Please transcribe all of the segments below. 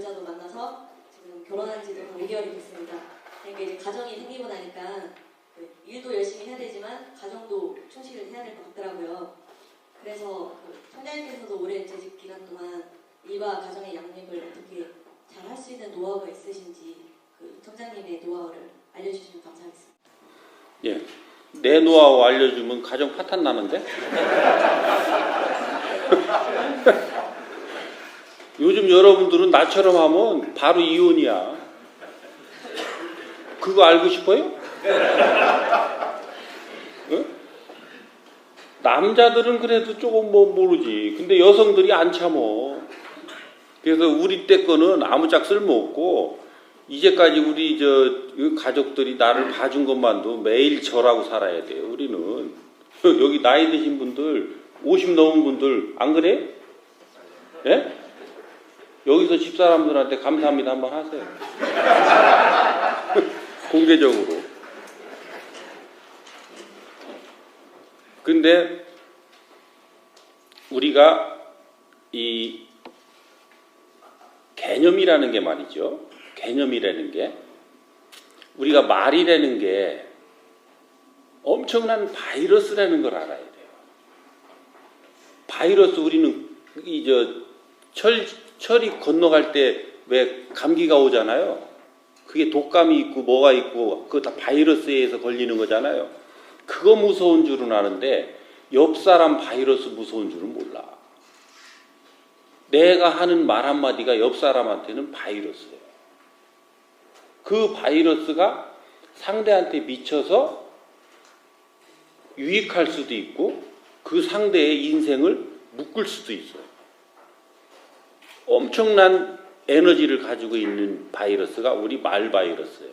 배우자도 만나서 지금 결혼한 지도 5개월이 됐습니다. 그러니까 이제 가정이 생기고 나니까 일도 열심히 해야 되지만 가정도 충실히 해야 될 것 같더라고요. 그래서 총장님께서도 오랜 재직 기간 동안 일과 가정의 양립을 어떻게 잘 할 수 있는 노하우가 있으신지 총장님의 노하우를 알려주시면 감사하겠습니다. 예, 내 노하우 알려주면 가정 파탄 나는데? 요즘 여러분들은 나처럼 하면 바로 이혼이야. 그거 알고 싶어요? 응? 남자들은 그래도 조금 뭐 모르지. 근데 여성들이 안 참어. 그래서 우리 때 거는 아무짝 쓸모없고, 이제까지 우리 가족들이 나를 봐준 것만도 매일 절하고 살아야 돼요. 우리는 여기 나이 드신 분들, 50 넘은 분들 안 그래? 예? 여기서 집사람들한테 감사합니다 한번 하세요. 공개적으로. 근데 우리가 이 개념이라는 게 말이죠. 개념이라는 게 우리가 말이라는 게 엄청난 바이러스라는 걸 알아야 돼요. 바이러스 우리는 철이 건너갈 때 왜 감기가 오잖아요. 그게 독감이 있고 뭐가 있고 그거 다 바이러스에 의해서 걸리는 거잖아요. 그거 무서운 줄은 아는데 옆 사람 바이러스 무서운 줄은 몰라. 내가 하는 말 한마디가 옆 사람한테는 바이러스예요. 그 바이러스가 상대한테 미쳐서 유익할 수도 있고 그 상대의 인생을 묶을 수도 있어요. 엄청난 에너지를 가지고 있는 바이러스가 우리 말 바이러스예요.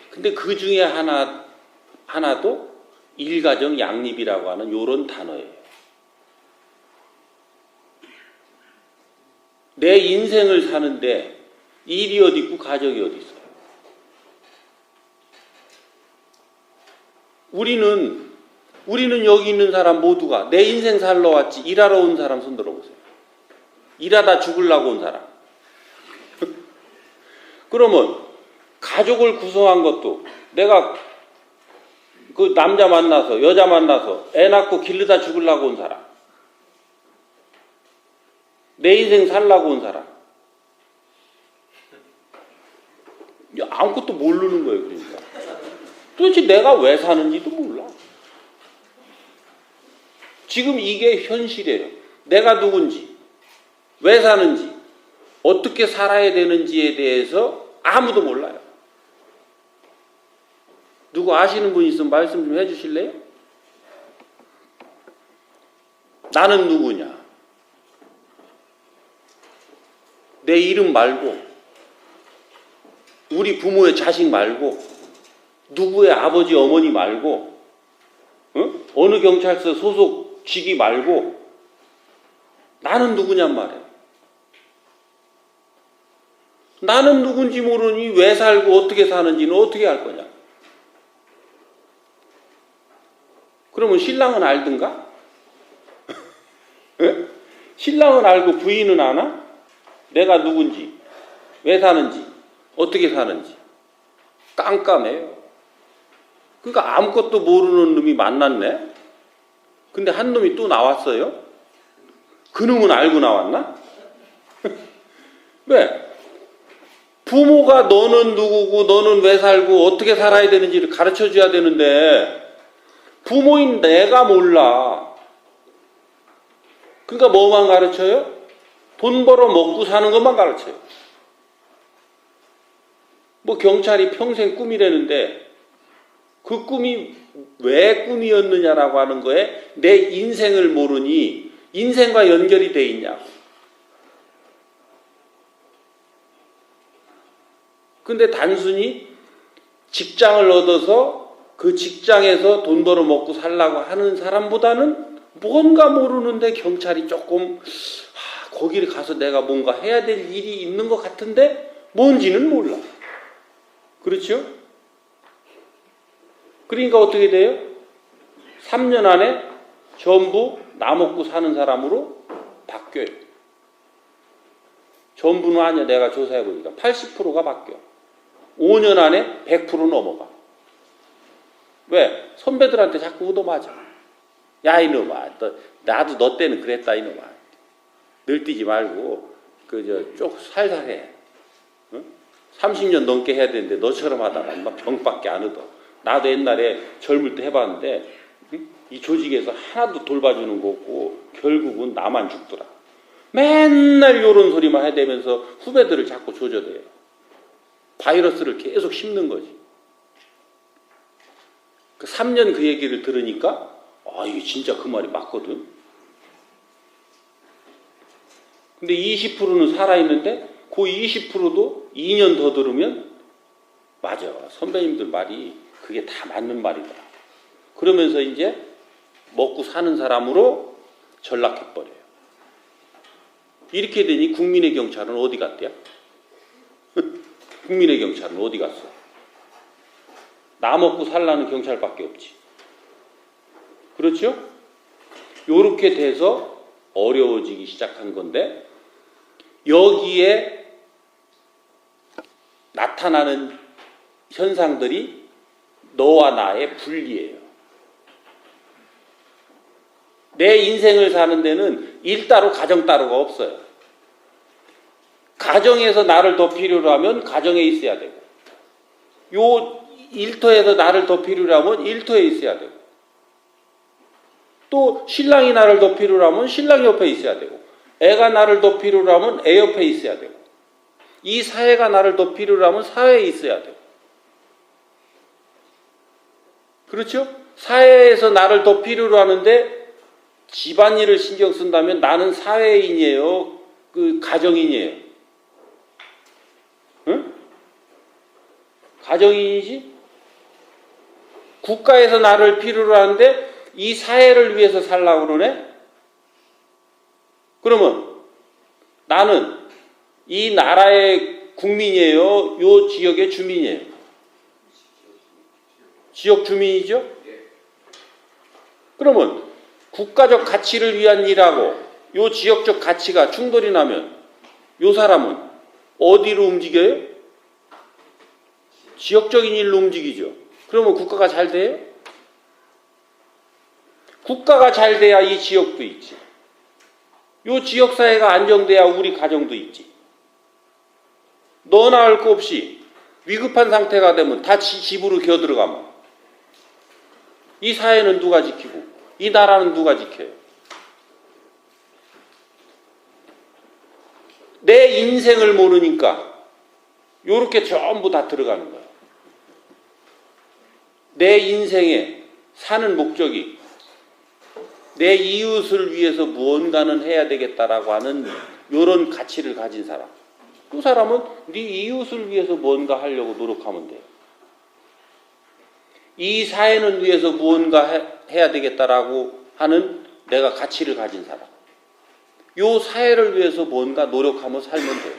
근데 그 중에 하나도 일가정 양립이라고 하는 요런 단어예요. 내 인생을 사는데 일이 어디 있고 가정이 어디 있어요. 우리는 여기 있는 사람 모두가 내 인생 살러 왔지 일하러 온 사람 손 들어보세요. 일하다 죽으려고 온 사람. 그러면 가족을 구성한 것도 내가 그 남자 만나서 여자 만나서 애 낳고 기르다 죽으려고 온 사람. 내 인생 살려고 온 사람. 아무것도 모르는 거예요. 그러니까 도대체 내가 왜 사는지도 몰라. 지금 이게 현실이에요. 내가 누군지, 왜 사는지, 어떻게 살아야 되는지에 대해서 아무도 몰라요. 누구 아시는 분 있으면 말씀 좀 해주실래요? 나는 누구냐? 내 이름 말고, 우리 부모의 자식 말고, 누구의 아버지 어머니 말고, 어느 경찰서 소속 직위 말고, 나는 누구냔 말이에요. 나는 누군지 모르니 왜 살고 어떻게 사는지는 어떻게 할 거냐? 그러면 신랑은 알든가? 신랑은 알고 부인은 아나? 내가 누군지, 왜 사는지, 어떻게 사는지 깜깜해요. 그러니까 아무것도 모르는 놈이 만났네. 근데 한 놈이 또 나왔어요. 그 놈은 알고 나왔나? 왜? 부모가 너는 누구고 너는 왜 살고 어떻게 살아야 되는지를 가르쳐줘야 되는데 부모인 내가 몰라. 그러니까 뭐만 가르쳐요? 돈 벌어 먹고 사는 것만 가르쳐요. 뭐 경찰이 평생 꿈이라는데 그 꿈이 왜 꿈이었느냐라고 하는 거에 내 인생을 모르니 인생과 연결이 돼 있냐고. 근데 단순히 직장을 얻어서 그 직장에서 돈 벌어 먹고 살라고 하는 사람보다는 뭔가 모르는데 경찰이 조금 거기를 가서 내가 뭔가 해야 될 일이 있는 것 같은데 뭔지는 몰라. 그렇죠? 그러니까 어떻게 돼요? 3년 안에 전부 나 먹고 사는 사람으로 바뀌어요. 전부는 아니야. 내가 조사해보니까 80%가 바뀌어. 5년 안에 100% 넘어가. 왜? 선배들한테 자꾸 얻어맞아. 야 이놈아, 나도 너 때는 그랬다 이놈아. 늘뛰지 말고 쭉 살살해. 응? 30년 넘게 해야 되는데 너처럼 하다가 막 병밖에 안 얻어. 나도 옛날에 젊을 때 해봤는데 응? 이 조직에서 하나도 돌봐주는 거 없고 결국은 나만 죽더라. 맨날 요런 소리만 해대면서 후배들을 자꾸 조져대요. 바이러스를 계속 심는 거지. 그 3년 그 얘기를 들으니까 이게 진짜 그 말이 맞거든. 근데 20%는 살아있는데 그 20%도 2년 더 들으면 맞아. 선배님들 말이 그게 다 맞는 말이다. 그러면서 이제 먹고 사는 사람으로 전락해버려요. 이렇게 되니 국민의 경찰은 어디 갔대요? 국민의 경찰은 어디 갔어? 나 먹고 살라는 경찰밖에 없지. 그렇죠? 요렇게 돼서 어려워지기 시작한 건데 여기에 나타나는 현상들이 너와 나의 분리예요. 내 인생을 사는 데는 일 따로 가정 따로가 없어요. 가정에서 나를 더 필요로 하면 가정에 있어야 되고 요 일터에서 나를 더 필요로 하면 일터에 있어야 되고 또 신랑이 나를 더 필요로 하면 신랑 옆에 있어야 되고 애가 나를 더 필요로 하면 애 옆에 있어야 되고 이 사회가 나를 더 필요로 하면 사회에 있어야 되고 그렇죠? 사회에서 나를 더 필요로 하는데 집안일을 신경 쓴다면 나는 사회인이에요? 가정인이에요? 응? 가정인이지? 국가에서 나를 필요로 하는데 이 사회를 위해서 살라고 그러네? 그러면 나는 이 나라의 국민이에요? 요 지역의 주민이에요? 지역 주민이죠? 그러면 국가적 가치를 위한 일하고 요 지역적 가치가 충돌이 나면 요 사람은 어디로 움직여요? 지역적인 일로 움직이죠. 그러면 국가가 잘 돼요? 국가가 잘 돼야 이 지역도 있지. 요 지역사회가 안정돼야 우리 가정도 있지. 너나 할 거 없이 위급한 상태가 되면 다 집으로 기어들어가면 이 사회는 누가 지키고 이 나라는 누가 지켜요? 내 인생을 모르니까 요렇게 전부 다 들어가는 거야. 내 인생에 사는 목적이 내 이웃을 위해서 무언가는 해야 되겠다라고 하는 요런 가치를 가진 사람. 그 사람은 네 이웃을 위해서 뭔가 하려고 노력하면 돼요. 이 사회는 위해서 무언가 해야 되겠다라고 하는 내가 가치를 가진 사람. 요 사회를 위해서 뭔가 노력하며 살면 돼요.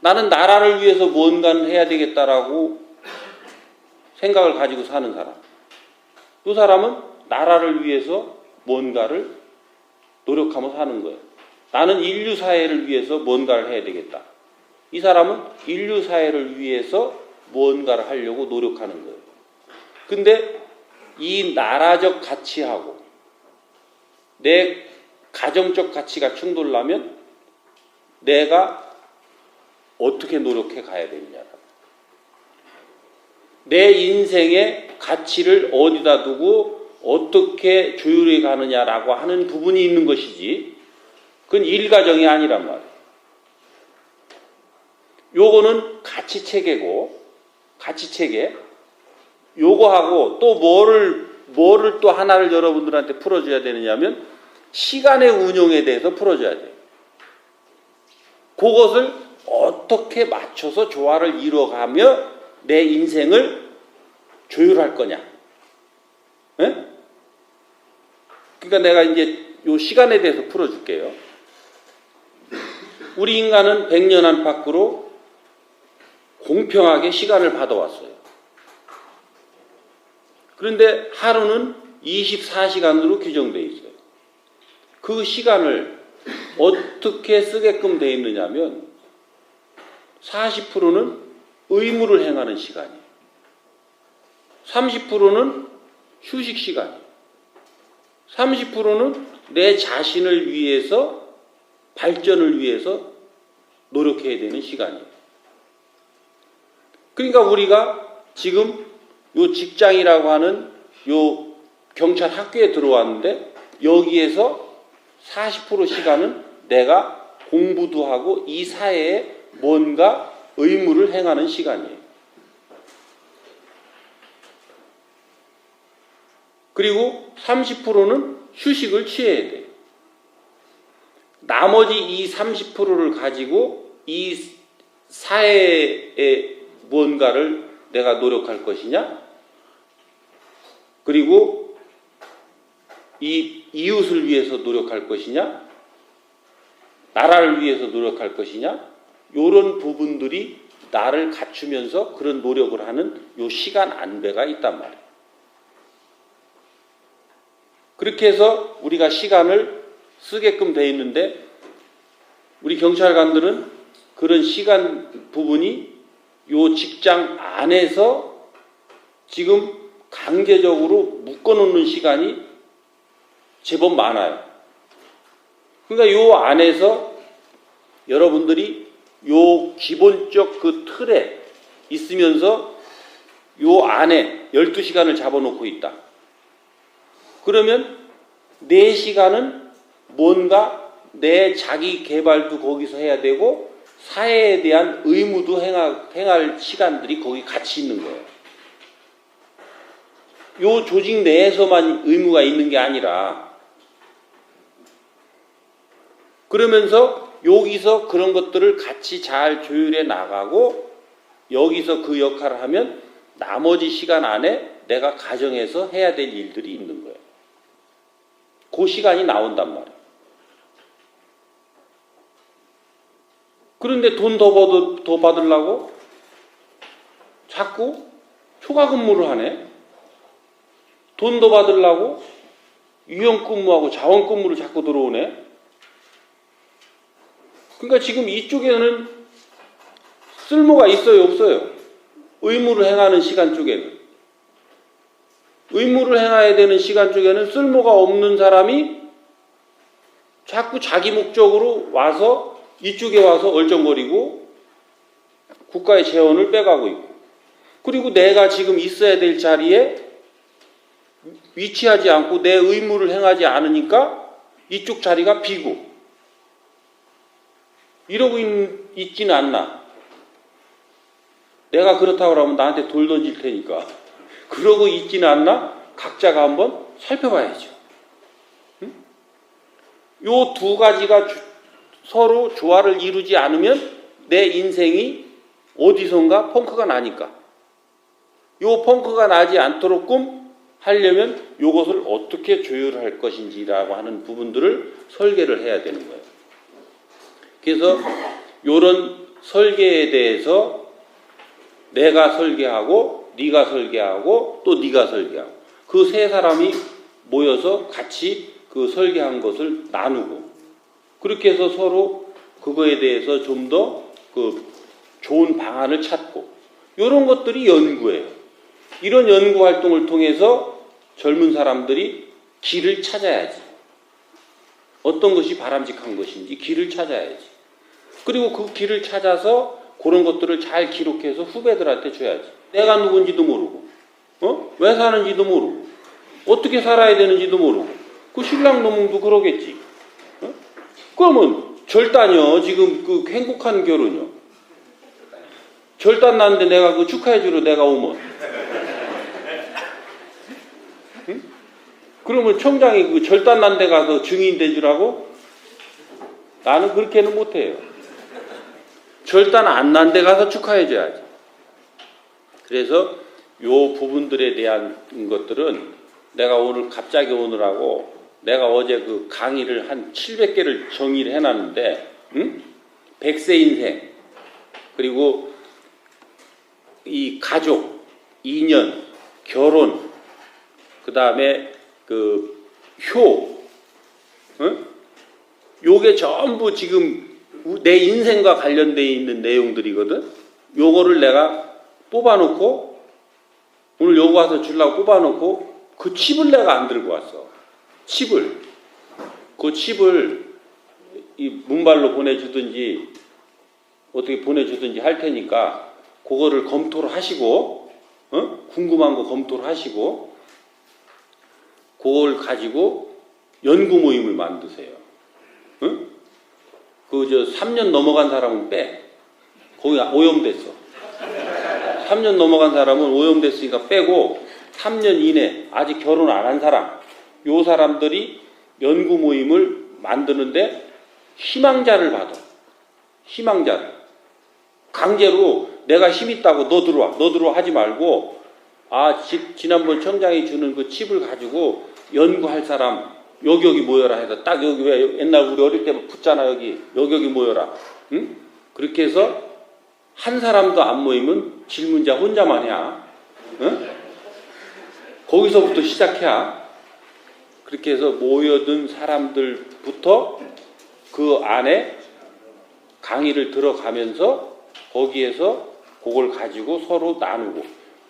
나는 나라를 위해서 뭔가는 해야 되겠다라고 생각을 가지고 사는 사람. 그 사람은 나라를 위해서 뭔가를 노력하며 사는 거예요. 나는 인류 사회를 위해서 뭔가를 해야 되겠다. 이 사람은 인류 사회를 위해서 뭔가를 하려고 노력하는 거예요. 근데 이 나라적 가치하고 내 가정적 가치가 충돌나면 내가 어떻게 노력해 가야 되느냐. 내 인생의 가치를 어디다 두고 어떻게 조율해 가느냐라고 하는 부분이 있는 것이지 그건 일가정이 아니란 말이에요. 요거는 가치체계고 가치체계 요거하고 또 뭐를 또 하나를 여러분들한테 풀어줘야 되느냐면 시간의 운용에 대해서 풀어줘야 돼요. 그것을 어떻게 맞춰서 조화를 이루어가며 내 인생을 조율할 거냐. 네? 그러니까 내가 이제 요 시간에 대해서 풀어줄게요. 우리 인간은 100년 안팎으로 공평하게 시간을 받아왔어요. 그런데 하루는 24시간으로 규정되어 있어요. 그 시간을 어떻게 쓰게끔 되어 있느냐면 40%는 의무를 행하는 시간이에요. 30%는 휴식 시간이에요. 30%는 내 자신을 위해서 발전을 위해서 노력해야 되는 시간이에요. 그러니까 우리가 지금 요 직장이라고 하는 요 경찰 학교에 들어왔는데 여기에서 40% 시간은 내가 공부도 하고 이 사회에 뭔가 의무를 행하는 시간이에요. 그리고 30%는 휴식을 취해야 돼요. 나머지 이 30%를 가지고 이 사회에 뭔가를 내가 노력할 것이냐? 그리고 이 이웃을 위해서 노력할 것이냐? 나라를 위해서 노력할 것이냐? 이런 부분들이 나를 갖추면서 그런 노력을 하는 요 시간 안배가 있단 말이에요. 그렇게 해서 우리가 시간을 쓰게끔 돼 있는데 우리 경찰관들은 그런 시간 부분이 요 직장 안에서 지금 강제적으로 묶어놓는 시간이 제법 많아요. 그러니까 요 안에서 여러분들이 요 기본적 그 틀에 있으면서 요 안에 12시간을 잡아놓고 있다. 그러면 4시간은 뭔가 내 자기 개발도 거기서 해야 되고 사회에 대한 의무도 행할 시간들이 거기 같이 있는 거예요. 요 조직 내에서만 의무가 있는 게 아니라 그러면서 여기서 그런 것들을 같이 잘 조율해 나가고 여기서 그 역할을 하면 나머지 시간 안에 내가 가정에서 해야 될 일들이 있는 거예요. 그 시간이 나온단 말이에요. 그런데 돈 더 받으려고 자꾸 초과 근무를 하네. 돈 더 받으려고 유연 근무하고 자원 근무를 자꾸 들어오네. 그러니까 지금 이쪽에는 쓸모가 있어요, 없어요? 의무를 행하는 시간 쪽에는. 의무를 행해야 되는 시간 쪽에는 쓸모가 없는 사람이 자꾸 자기 목적으로 와서 이쪽에 와서 얼쩡거리고 국가의 재원을 빼가고 있고 그리고 내가 지금 있어야 될 자리에 위치하지 않고 내 의무를 행하지 않으니까 이쪽 자리가 비고 이러고 있지는 않나. 내가 그렇다고 하면 나한테 돌 던질 테니까 그러고 있지는 않나? 각자가 한번 살펴봐야죠. 응? 요 두 가지가 서로 조화를 이루지 않으면 내 인생이 어디선가 펑크가 나니까 요 펑크가 나지 않도록끔 하려면 요것을 어떻게 조율할 것인지라고 하는 부분들을 설계를 해야 되는 거예요. 그래서 요런 설계에 대해서 내가 설계하고 네가 설계하고 또 네가 설계하고 그 세 사람이 모여서 같이 그 설계한 것을 나누고 그렇게 해서 서로 그거에 대해서 좀 더 그 좋은 방안을 찾고 이런 것들이 연구예요. 이런 연구 활동을 통해서 젊은 사람들이 길을 찾아야지. 어떤 것이 바람직한 것인지 길을 찾아야지. 그리고 그 길을 찾아서 그런 것들을 잘 기록해서 후배들한테 줘야지. 내가 누군지도 모르고, 왜 사는지도 모르고, 어떻게 살아야 되는지도 모르고, 그 신랑 놈도 그러겠지. 그러면 절단이요. 지금 그 행복한 결혼이요. 절단 났는데 내가 그 축하해주러 내가 오면, 응? 그러면 청장이 그 절단 난 데 가서 증인 대주라고? 나는 그렇게는 못해요. 절단 안 난 데 가서 축하해줘야지. 그래서 요 부분들에 대한 것들은 내가 오늘 갑자기 오느라고 내가 어제 그 강의를 한 700개를 정리를 해놨는데, 응? 100세 인생, 그리고 이 가족, 인연, 결혼, 그 다음에 그 효, 응? 요게 전부 지금 내 인생과 관련되어 있는 내용들이거든. 요거를 내가 뽑아놓고 오늘 요거 와서 주려고 뽑아놓고 그 칩을 내가 안 들고 왔어. 그 칩을 이 문발로 보내주든지 어떻게 보내주든지 할 테니까 그거를 검토를 하시고 궁금한 거 검토를 하시고 그걸 가지고 연구 모임을 만드세요. 응? 그 3년 넘어간 사람은 빼. 거기 오염됐어. 3년 넘어간 사람은 오염됐으니까 빼고 3년 이내 아직 결혼 안 한 사람, 요 사람들이 연구 모임을 만드는데 희망자를 받아. 희망자를. 강제로 내가 힘 있다고 너 들어와 하지 말고 지난번 청장이 주는 그 칩을 가지고 연구할 사람 여기 모여라 해서 딱 여기 왜 옛날 우리 어릴 때 붙잖아 여기 모여라. 응? 그렇게 해서 한 사람도 안 모이면 질문자 혼자만 해야. 응? 거기서부터 시작해야. 그렇게 해서 모여든 사람들부터 그 안에 강의를 들어가면서 거기에서 그걸 가지고 서로 나누고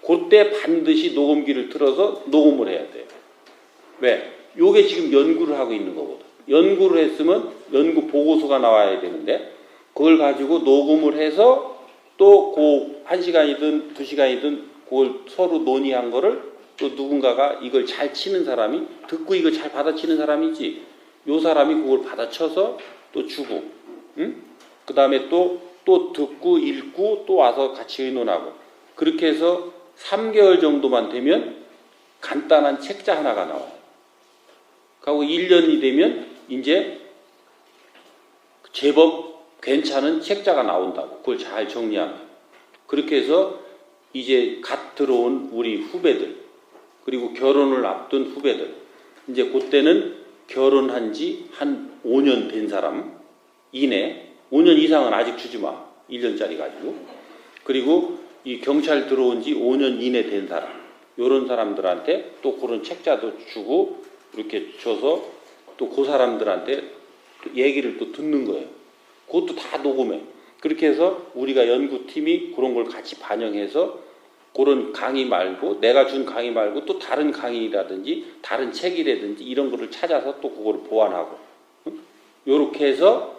그때 반드시 녹음기를 틀어서 녹음을 해야 돼요. 왜? 요게 지금 연구를 하고 있는 거거든. 연구를 했으면 연구 보고서가 나와야 되는데 그걸 가지고 녹음을 해서 또 그 1시간이든 2시간이든 그걸 서로 논의한 거를 또 누군가가 이걸 잘 치는 사람이 듣고 이걸 잘 받아치는 사람이지 요 사람이 그걸 받아쳐서 또 주고 응? 그 다음에 또 듣고 읽고 또 와서 같이 의논하고 그렇게 해서 3개월 정도만 되면 간단한 책자 하나가 나와요. 그리고 1년이 되면 이제 제법 괜찮은 책자가 나온다고. 그걸 잘 정리하면. 그렇게 해서 이제 갓 들어온 우리 후배들 그리고 결혼을 앞둔 후배들 이제 그때는 결혼한 지 한 5년 된 사람 이내 5년 이상은 아직 주지 마. 1년짜리 가지고. 그리고 이 경찰 들어온 지 5년 이내 된 사람 요런 사람들한테 또 그런 책자도 주고 이렇게 줘서 또 그 사람들한테 또 얘기를 또 듣는 거예요. 그것도 다 녹음해. 그렇게 해서 우리가 연구팀이 그런 걸 같이 반영해서 그런 강의 말고 내가 준 강의 말고 또 다른 강의라든지 다른 책이라든지 이런 거를 찾아서 또 그거를 보완하고 요렇게 해서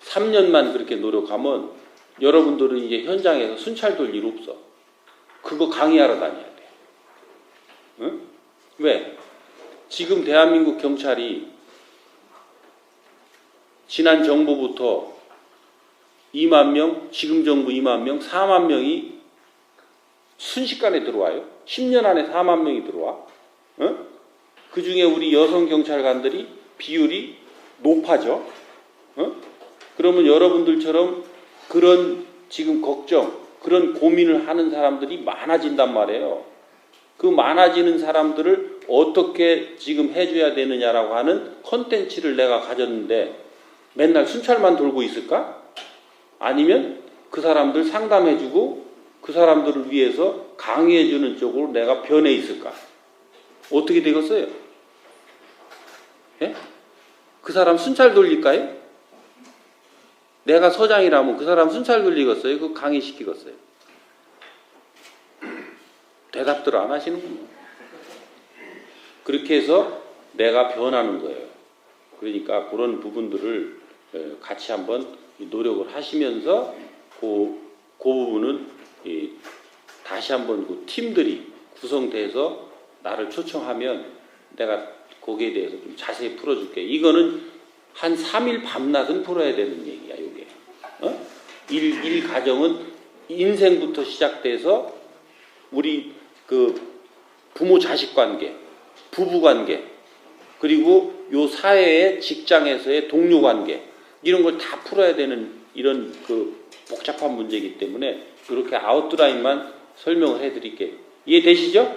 3년만 그렇게 노력하면 여러분들은 이제 현장에서 순찰 돌 일 없어. 그거 강의하러 다녀야 돼. 응? 왜? 지금 대한민국 경찰이 지난 정부부터 2만 명, 지금 정부 2만 명, 4만 명이 순식간에 들어와요. 10년 안에 4만 명이 들어와. 응? 그 중에 우리 여성 경찰관들이 비율이 높아져. 응? 그러면 여러분들처럼 그런 지금 걱정, 그런 고민을 하는 사람들이 많아진단 말이에요. 그 많아지는 사람들을 어떻게 지금 해줘야 되느냐라고 하는 컨텐츠를 내가 가졌는데 맨날 순찰만 돌고 있을까? 아니면 그 사람들 상담해주고 그 사람들을 위해서 강의해주는 쪽으로 내가 변해 있을까? 어떻게 되겠어요? 예? 그 사람 순찰 돌릴까요? 내가 서장이라면 그 사람 순찰 돌리겠어요? 그 강의시키겠어요? 대답들 안 하시는군요. 그렇게 해서 내가 변하는 거예요. 그러니까 그런 부분들을 같이 한번 노력을 하시면서 그 부분은 다시 한번 그 팀들이 구성돼서 나를 초청하면 내가 거기에 대해서 좀 자세히 풀어줄게. 이거는 한 3일 밤낮은 풀어야 되는 얘기야, 이게. 일 가정은 인생부터 시작돼서 우리 그 부모 자식 관계, 부부 관계, 그리고 요 사회의 직장에서의 동료 관계, 이런 걸 다 풀어야 되는 이런 그 복잡한 문제이기 때문에 이렇게 아웃라인만 설명을 해드릴게요. 이해되시죠?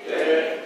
네.